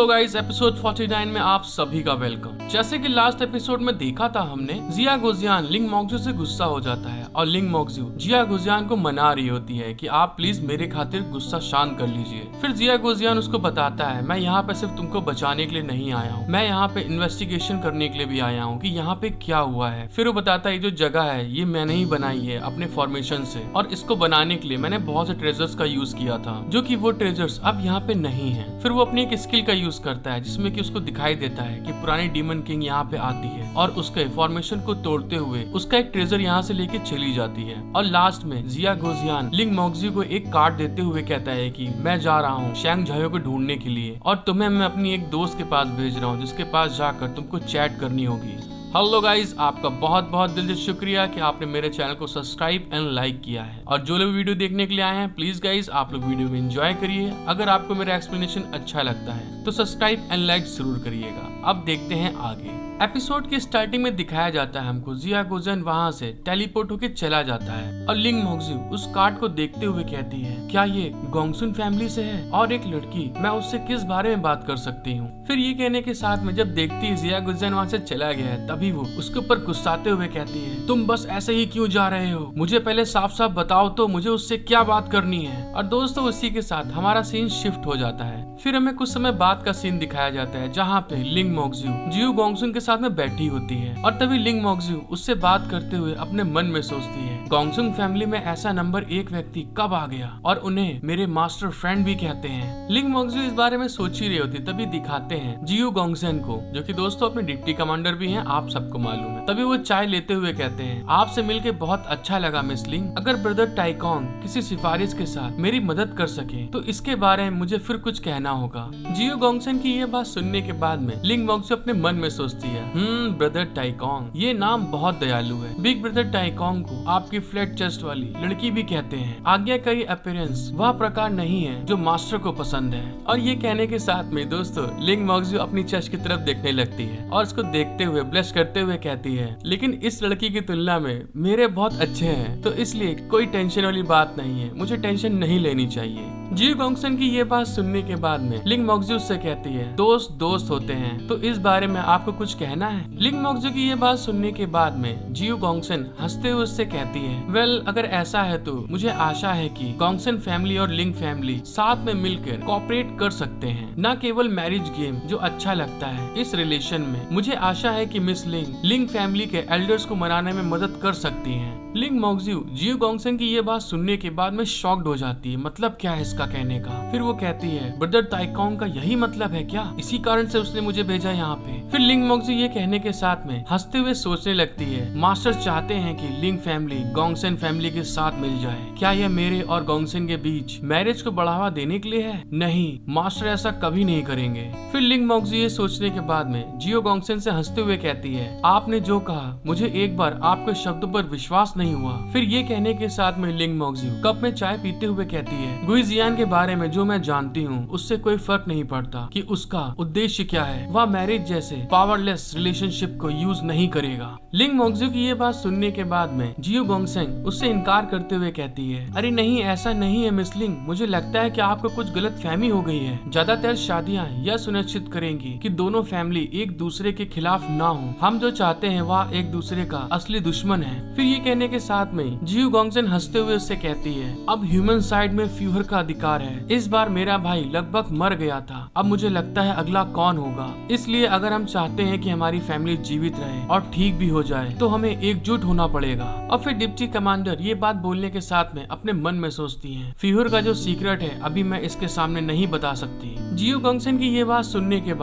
Hello guys, episode 49 में आप सभी का वेलकम। जैसे कि लास्ट एपिसोड में देखा था हमने, जिया गुजियान लिंग मोक्जू से गुस्सा हो जाता है और लिंग मोक्जू जिया गुजियान को मना रही होती है कि आप प्लीज मेरे खातिर गुस्सा शांत कर लीजिए। फिर जिया गुजियान उसको बताता है, मैं यहाँ पे सिर्फ तुमको बचाने के लिए नहीं आया हूँ, मैं यहाँ पे इन्वेस्टिगेशन करने के लिए भी आया हूँ कि यहाँ पे क्या हुआ है। फिर वो बताता है, ये जो जगह है ये मैंने ही बनाई है अपने फॉर्मेशन से, और इसको बनाने के लिए मैंने बहुत से ट्रेजर्स का यूज किया था, जो कि वो ट्रेजर्स अब यहाँ पे नहीं है। फिर वो अपनी एक स्किल का यूज करता है जिसमें कि उसको दिखाई देता है कि पुरानी डीमन किंग यहाँ पे आती है और उसके फॉर्मेशन को तोड़ते हुए उसका एक ट्रेजर यहाँ से लेके चली जाती है। और लास्ट में जिया गुजियान लिंग मोक्जू को एक कार्ड देते हुए कहता है कि मैं जा रहा हूँ शैंग झायो को ढूंढने के लिए और तुम्हें मैं अपनी एक दोस्त के पास भेज रहा हूँ जिसके पास जाकर तुमको चैट करनी होगी। हेलो गाइज, आपका बहुत बहुत दिल से शुक्रिया कि आपने मेरे चैनल को सब्सक्राइब एंड लाइक किया है। और जो लोग वीडियो देखने के लिए आए हैं, प्लीज गाइज आप लोग वीडियो में एंजॉय करिए। अगर आपको मेरा एक्सप्लेनेशन अच्छा लगता है तो सब्सक्राइब एंड लाइक जरूर करिएगा। अब देखते हैं आगे। एपिसोड की स्टार्टिंग में दिखाया जाता है हमको जिया गुजियान वहाँ से टेलीपोर्ट होके चला जाता है और लिंग मोक्जू उस कार्ड को देखते हुए कहती है, क्या ये गोंगसुन फैमिली से है और एक लड़की, मैं उससे किस बारे में बात कर सकती हूँ। फिर ये कहने के साथ में जब देखती है जिया गुजियान वहाँ से चला गया है, तभी वो उसके ऊपर गुस्साते हुए कहती है, तुम बस ऐसे ही क्यों जा रहे हो, मुझे पहले साफ साफ बताओ तो मुझे उससे क्या बात करनी है। और दोस्तों उसी के साथ हमारा सीन शिफ्ट हो जाता है। फिर हमें कुछ समय बाद का सीन दिखाया जाता है जहाँ पे लिंग मोक्जू जियो गोंगसुन के साथ में बैठी होती है और तभी लिंग मोक्जू उससे बात करते हुए अपने मन में सोचती है, गोंगसुन फैमिली में ऐसा नंबर 1 व्यक्ति कब आ गया और उन्हें मेरे मास्टर फ्रेंड भी कहते हैं। लिंग मोक्जू इस बारे में सोच ही रही होती तभी दिखाते हैं जियो गोंगसन को, जो कि दोस्तों अपने डिप्टी कमांडर भी हैं, आप सबको मालूम है। तभी वो चाय लेते हुए कहते हैं, आपसे मिलके बहुत अच्छा लगा मिस लिंग, अगर ब्रदर टाइकोंग किसी सिफारिश के साथ मेरी मदद कर सके तो इसके बारे में मुझे फिर कुछ कहना होगा। जियो गोंगसन की ये बात सुनने के बाद में लिंग मोक्जू अपने मन में सोचती है, ब्रदर टाइकोंग, ये नाम बहुत दयालु है। बिग ब्रदर टाइकोंग को आपकी फ्लैट चेस्ट वाली लड़की भी कहते हैं। आज्ञाकारी अपीयरेंस वह प्रकार नहीं है जो मास्टर को पसंद है। और ये कहने के साथ में दोस्तों लिंग मोक्जू अपनी चेस्ट की तरफ देखने लगती है और उसको देखते हुए ब्लश करते हुए कहती है, लेकिन इस लड़की की तुलना में मेरे बहुत अच्छे हैं, तो इसलिए कोई टेंशन वाली बात नहीं है, मुझे टेंशन नहीं लेनी चाहिए। जियो गोंगसन की ये बात सुनने के बाद में लिंग मोक्जू से कहती है, दोस्त दोस्त होते हैं, तो इस बारे में आपको कुछ कहना है। लिंग मोक्जू की ये बात सुनने के बाद में जियो गोंगसन हंसते हुए उससे कहती है, वेल अगर ऐसा है तो मुझे आशा है कि गोंगसन फैमिली और लिंग फैमिली साथ में मिलकर कोऑपरेट कर सकते हैं, न केवल मैरिज गेम जो अच्छा लगता है इस रिलेशन में। मुझे आशा है कि मिस लिंग फैमिली के एल्डर्स को मनाने में मदद कर सकती हैं। लिंग मोक्जू जियो गोंगसन की ये बात सुनने के बाद में शॉक्ड हो जाती है, मतलब क्या है इसका कहने का। फिर वो कहती है, ब्रदर टाइकोंग का यही मतलब है क्या, इसी कारण से उसने मुझे भेजा यहाँ पे। फिर लिंग मोक्जू ये कहने के साथ में हंसते हुए सोचने लगती है, मास्टर चाहते हैं कि लिंग फैमिली गोंगसन फैमिली के साथ मिल जाए, क्या यह मेरे और गोंगसन के बीच मैरिज को बढ़ावा देने के लिए है? नहीं, मास्टर ऐसा कभी नहीं करेंगे। फिर लिंग मोक्जू ये सोचने के बाद में जियो गोंगसन से हंसते हुए कहती है, आपने जो कहा मुझे एक बार आपके शब्दों पर विश्वास नहीं हुआ। फिर ये कहने के साथ में लिंग मोक्जू कप में चाय पीते हुए कहती है, गुइजियान के बारे में जो मैं जानती हूँ उससे कोई फर्क नहीं पड़ता कि उसका उद्देश्य क्या है, वह मैरिज जैसे पावरलेस रिलेशनशिप को यूज नहीं करेगा। लिंग मोक्जू की ये बात सुनने के बाद में जियो गोंगसन उससे इनकार करते हुए कहती है, अरे नहीं ऐसा नहीं है मिस लिंग, मुझे लगता है कि आपको कुछ गलतफहमी हो गई है। ज्यादातर शादियाँ यह सुनिश्चित करेंगी कि दोनों फैमिली एक दूसरे के खिलाफ ना हो, हम जो चाहते हैं वह एक दूसरे का असली दुश्मन है। फिर ये कहने के साथ में जियो गोंगसन हंसते हुए उससे कहती है, अब ह्यूमन साइड में फ्यूहर का अधिकार है, इस बार मेरा भाई लगभग मर गया था, अब मुझे लगता है अगला कौन होगा, इसलिए अगर हम चाहते हैं कि हमारी फैमिली जीवित रहे और ठीक भी हो जाए तो हमें एकजुट होना पड़ेगा। और फिर डिप्टी कमांडर ये बात बोलने के साथ में अपने मन में सोचती है, फ्यूहर का जो सीक्रेट है अभी मैं इसके सामने नहीं बता सकती। जियो गोंगसन की ये बात सुनने के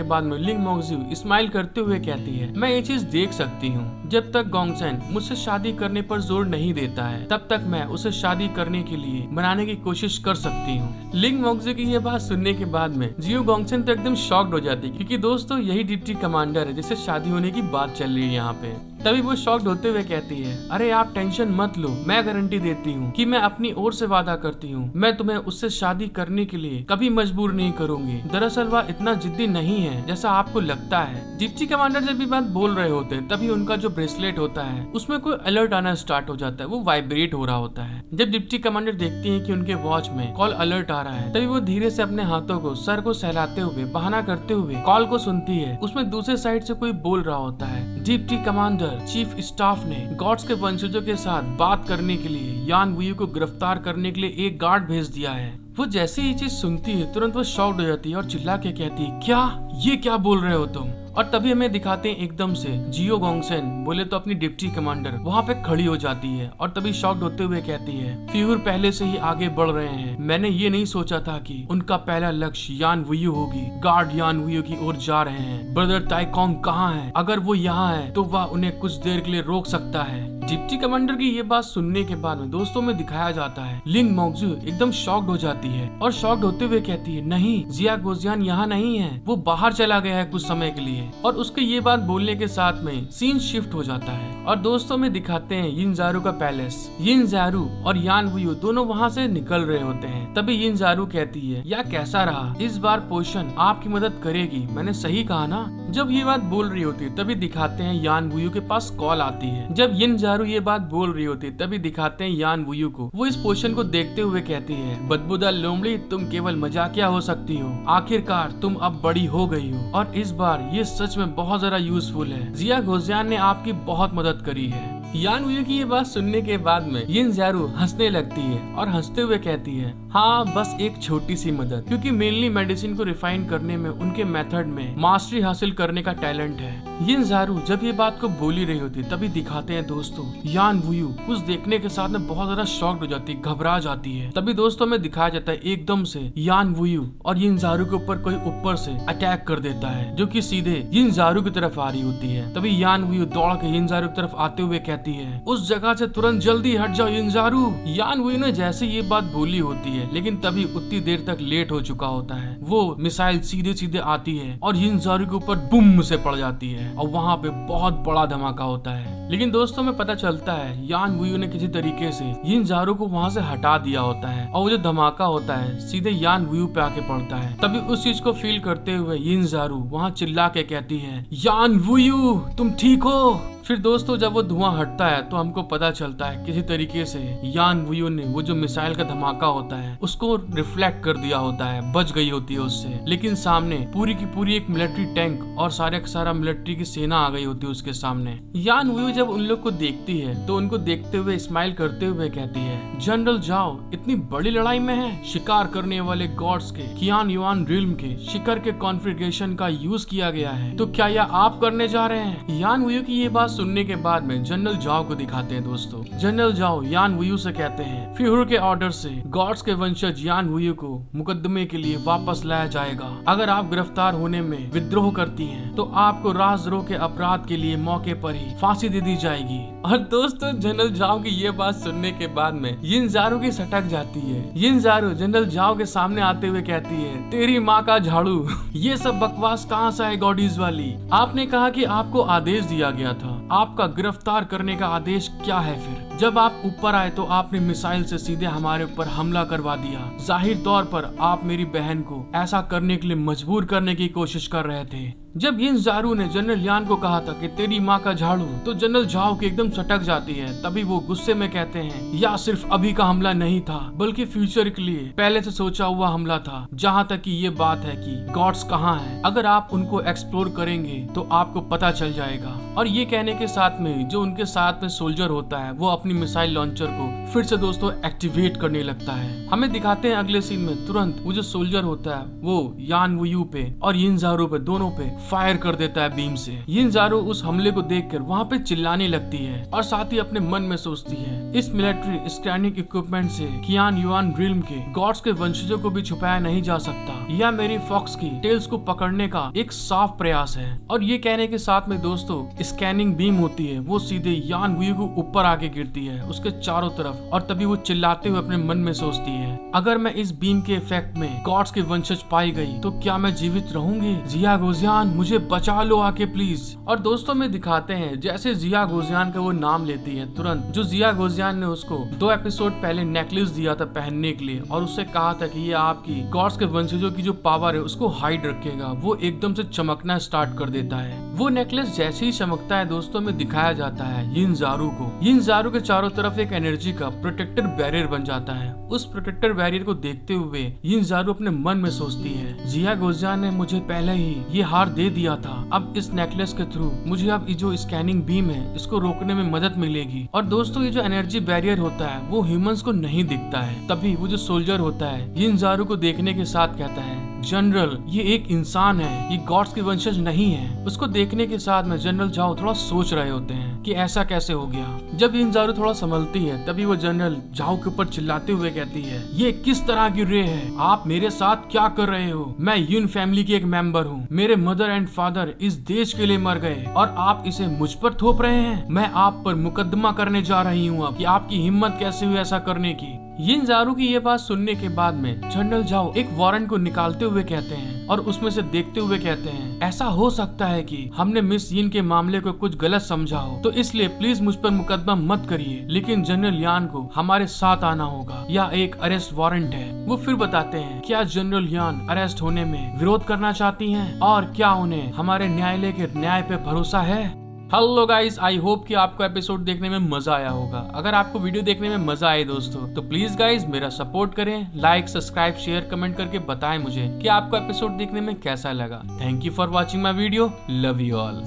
बाद में लिंग मोक्जू स्माइल करते हुए कहती है, मैं ये चीज देख सकती हूँ, जब तक गोंगसन मुझसे शादी करने पर जोर नहीं देता है तब तक मैं उसे शादी करने के लिए मनाने की कोशिश कर सकती हूँ। लिंग मोक्जू की ये बात सुनने के बाद में जियो गोंगसन तो एकदम शॉक्ड हो जाती है, क्योंकि दोस्तों यही डिप्टी कमांडर है जिससे शादी होने की बात चल रही है यहाँ पे। तभी वो शॉक्ड होते हुए कहती है, अरे आप टेंशन मत लो, मैं गारंटी देती हूँ कि मैं अपनी ओर से वादा करती हूँ, मैं तुम्हें उससे शादी करने के लिए कभी मजबूर नहीं करूंगी। दरअसल वह इतना जिद्दी नहीं है जैसा आपको लगता है। डिप्टी कमांडर जब भी बात बोल रहे होते हैं तभी उनका जो ब्रेसलेट होता है उसमें कोई अलर्ट आना स्टार्ट हो जाता है, वो वाइब्रेट हो रहा होता है। जब डिप्टी कमांडर देखती है कि उनके वॉच में कॉल अलर्ट आ रहा है तभी वो धीरे से अपने हाथों को सर को सहलाते हुए बहाना करते हुए कॉल को सुनती है। उसमें दूसरे साइड से कोई बोल रहा होता है, डिप्टी कमांडर चीफ स्टाफ ने गॉड्स के वंशजों के साथ बात करने के लिए यान वुयू को गिरफ्तार करने के लिए एक गार्ड भेज दिया है। वो जैसे ही चीज सुनती है तुरंत वो शॉक्ड हो जाती है और चिल्ला के कहती है, ये क्या बोल रहे हो तुम? और तभी हमें दिखाते हैं एकदम से जियो गोंगसेन बोले तो अपनी डिप्टी कमांडर वहाँ पे खड़ी हो जाती है और तभी शॉक्ड होते हुए कहती है, फ्यूर पहले से ही आगे बढ़ रहे हैं, मैंने ये नहीं सोचा था कि उनका पहला लक्ष्य यान वुयू होगी। गार्ड यान वुयू की ओर जा रहे हैं। ब्रदर ताइकोंग कहाँ है? अगर वो यहाँ है तो वह उन्हें कुछ देर के लिए रोक सकता है। डिप्टी कमांडर की ये बात सुनने के बाद में दोस्तों में दिखाया जाता है लिंग मोक्जू एकदम शॉक्ड हो जाती है और शॉक्ड होते हुए कहती है, नहीं, जिया गोजियान यहाँ नहीं है, वो बाहर चला गया है कुछ समय के लिए। और उसके ये बात बोलने के साथ में सीन शिफ्ट हो जाता है और दोस्तों में दिखाते हैं यिनज़ारू का पैलेस। यिनज़ारू और यान वुयू दोनों वहाँ से निकल रहे होते हैं। तभी यिनज़ारू कहती है, या कैसा रहा? इस बार पोषण आपकी मदद करेगी, मैंने सही कहा ना? जब ये बात बोल रही होती है तभी दिखाते हैं यान वुयू के पास कॉल आती है। जब यिनज़ारू ये बात बोल रही होती है तभी दिखाते हैं यान वुयू को। वो इस पोषण को देखते हुए कहती है, बदबूदार लोमड़ी, तुम केवल मजाकिया हो सकती हो, आखिरकार तुम अब बड़ी हो गई हो और इस बार ये सच में बहुत ज्यादा यूजफुल है। जिया गोजियान ने आपकी बहुत मदद करी है। यान वुयू की ये बात सुनने के बाद में यिनज़ारू हंसने लगती है और हंसते हुए कहती है, हाँ बस एक छोटी सी मदद, क्योंकि मेनली मेडिसिन को रिफाइन करने में उनके मेथड में मास्टरी हासिल करने का टैलेंट है। यिनज़ारू जब ये बात को बोली रही होती तभी दिखाते हैं दोस्तों यान वुयू कुछ देखने के साथ में बहुत ज्यादा शॉक्ड हो जाती है, घबरा जाती है। तभी दोस्तों में दिखाया जाता है एकदम से यान वुयू और यिनज़ारू के ऊपर कोई ऊपर से अटैक कर देता है जो कि सीधे यिनज़ारू की तरफ आ रही होती है। तभी यान वुयू दौड़ के यिनज़ारू की तरफ आते हुए कहती है, उस जगह से तुरंत जल्दी हट जाओ यिनज़ारू। यान वुयू ने जैसे ये बात बोली होती है लेकिन तभी उतनी देर तक लेट हो चुका होता है। वो मिसाइल सीधे सीधे आती है और यिनज़ारू के ऊपर बुम से पड़ जाती है और वहाँ पे बहुत बड़ा धमाका होता है। लेकिन दोस्तों में पता चलता है यान वुयू ने किसी तरीके से यिनज़ारू को वहाँ से हटा दिया होता है और वो जो धमाका होता है सीधे यान वुयू पे आके पड़ता है। तभी उस चीज को फील करते हुए यिनज़ारू वहाँ चिल्ला के कहती है, यान वुयू तुम ठीक हो? फिर दोस्तों जब वो धुआं हटता है तो हमको पता चलता है किसी तरीके से यान वुयू ने वो जो मिसाइल का धमाका होता है उसको रिफ्लेक्ट कर दिया होता है, बच गई होती है उससे। लेकिन सामने पूरी की पूरी एक मिलिट्री टैंक और सारा मिलिट्री की सेना आ गई होती है उसके सामने। यान वुयू जब उन लोग को देखती है तो उनको देखते हुए स्माइल करते हुए कहती है, जनरल जाओ इतनी बड़ी लड़ाई में है, शिकार करने वाले गॉड्स के कियान युआन रिल्म के शिकार के कॉन्फ़िगरेशन का यूज किया गया है, तो क्या यह आप करने जा रहे हैं? यान वुयू की ये बात सुनने के बाद में जनरल जाओ को दिखाते हैं दोस्तों। जनरल जाओ यान वुयू से कहते हैं, फ्यूहर के ऑर्डर से गॉड्स के वंशज यान वुयू को मुकदमे के लिए वापस लाया जाएगा। अगर आप गिरफ्तार होने में विद्रोह करती हैं तो आपको राजद्रोह के अपराध के लिए मौके पर ही फांसी दे दी जाएगी। और दोस्तों जनरल जाओ की ये बात सुनने के बाद में यिनज़ारू की सटक जाती है। यिनज़ारू जनरल जाओ के सामने आते हुए कहती है, तेरी माँ का झाड़ू, ये सब बकवास कहाँ से है गॉडीज वाली? आपने कहा कि आपको आदेश दिया गया था, आपका गिरफ्तार करने का आदेश क्या है? फिर जब आप ऊपर आए तो आपने मिसाइल से सीधे हमारे ऊपर हमला करवा दिया। जाहिर तौर पर आप मेरी बहन को ऐसा करने के लिए मजबूर करने की कोशिश कर रहे थे। जब यिनज़ारू ने जनरल यान को कहा था कि तेरी माँ का झाड़ू, तो जनरल जाओ की एकदम सटक जाती है। तभी वो गुस्से में कहते हैं, या सिर्फ अभी का हमला नहीं था बल्कि फ्यूचर के लिए पहले से सोचा हुआ हमला था। जहाँ तक कि ये बात है कि गॉड्स कहाँ हैं, अगर आप उनको एक्सप्लोर करेंगे तो आपको पता चल जाएगा। और ये कहने के साथ में जो उनके साथ में सोल्जर होता है वो अपनी मिसाइल लॉन्चर को फिर से दोस्तों एक्टिवेट करने लगता है। हमें दिखाते हैं अगले सीन में तुरंत वो जो सोल्जर होता है वो यान वुयू पे और यिनज़ारू पे दोनों पे फायर कर देता है बीम से। यिनज़ारू उस हमले को देखकर वहाँ पे चिल्लाने लगती है और साथ ही अपने मन में सोचती है, इस मिलिट्री स्कैनिंग इक्विपमेंट से कियान युआन रिल्म के गॉड्स के वंशजों को भी छुपाया नहीं जा सकता। यह मेरी फॉक्स की टेल्स को पकड़ने का एक साफ प्रयास है। और ये कहने के साथ में दोस्तों स्कैनिंग बीम होती है वो सीधे यान वुयू को ऊपर आके गिरती होती है उसके चारों तरफ और तभी वो चिल्लाते हुए अपने मन में सोचती है, अगर मैं इस बीम के इफेक्ट में गॉड्स की वंशज पाई गई तो क्या मैं जीवित रहूंगी? जिया गोजियान मुझे बचा लो आके प्लीज। और दोस्तों में दिखाते हैं जैसे जिया गोजियान का वो नाम लेती है, तुरंत जो जिया गोजियान ने उसको 2 एपिसोड पहले नेकलेस दिया था पहनने के लिए और उससे कहा था कि ये आपकी गॉड्स के वंशजों की जो पावर है उसको हाइड रखेगा, वो एकदम से चमकना स्टार्ट कर देता है। वो नेकलेस जैसे ही चमकता है दोस्तों में दिखाया जाता है यिनज़ारू को। यिनज़ारू के चारों तरफ एक एनर्जी का प्रोटेक्टर बैरियर बन जाता है। उस प्रोटेक्टर बैरियर को देखते हुए यिनज़ारू अपने मन में सोचती है, जिया गोजियान ने मुझे पहले ही ये हार दे दिया था, अब इस नेकलेस के थ्रू मुझे अब जो स्कैनिंग बीम है इसको रोकने में मदद मिलेगी। और दोस्तों ये जो एनर्जी बैरियर होता है वो ह्यूमंस को नहीं दिखता है। तभी वो जो सोल्जर होता है यिनज़ारू को देखने के साथ कहता है, जनरल ये एक इंसान है, ये गॉड्स की वंशज नहीं है। उसको देखने के साथ में जनरल जाओ थोड़ा सोच रहे होते हैं कि ऐसा कैसे हो गया। जब यिनज़ारू थोड़ा संभलती है तभी वो जनरल जाओ के ऊपर चिल्लाते हुए कहती है, ये किस तरह की रे है, आप मेरे साथ क्या कर रहे हो? मैं यून फैमिली की एक मेंबर हूँ, मेरे मदर एंड फादर इस देश के लिए मर गए और आप इसे मुझ पर थोप रहे हैं। मैं आप पर मुकदमा करने जा रही हूँ अब कि आपकी हिम्मत कैसे हुई ऐसा करने की। यिनज़ारू की ये बात सुनने के बाद में जनरल जाओ एक वारंट को निकालते हुए कहते हैं और उसमें से देखते हुए कहते हैं, ऐसा हो सकता है कि हमने मिस यिन के मामले को कुछ गलत समझा हो, तो इसलिए प्लीज मुझ पर मुकदमा मत करिए, लेकिन जनरल यान को हमारे साथ आना होगा, यह एक अरेस्ट वारंट है। वो फिर बताते हैं क्या जनरल यान अरेस्ट होने में विरोध करना चाहती हैं और क्या उन्हें हमारे न्यायालय के न्याय पे भरोसा है। हेलो गाइस, आई होप कि आपको एपिसोड देखने में मजा आया होगा। अगर आपको वीडियो देखने में मजा आए दोस्तों तो प्लीज गाइस मेरा सपोर्ट करें, लाइक सब्सक्राइब शेयर कमेंट करके बताएं मुझे कि आपको एपिसोड देखने में कैसा लगा। Thank you for watching my video, love you all.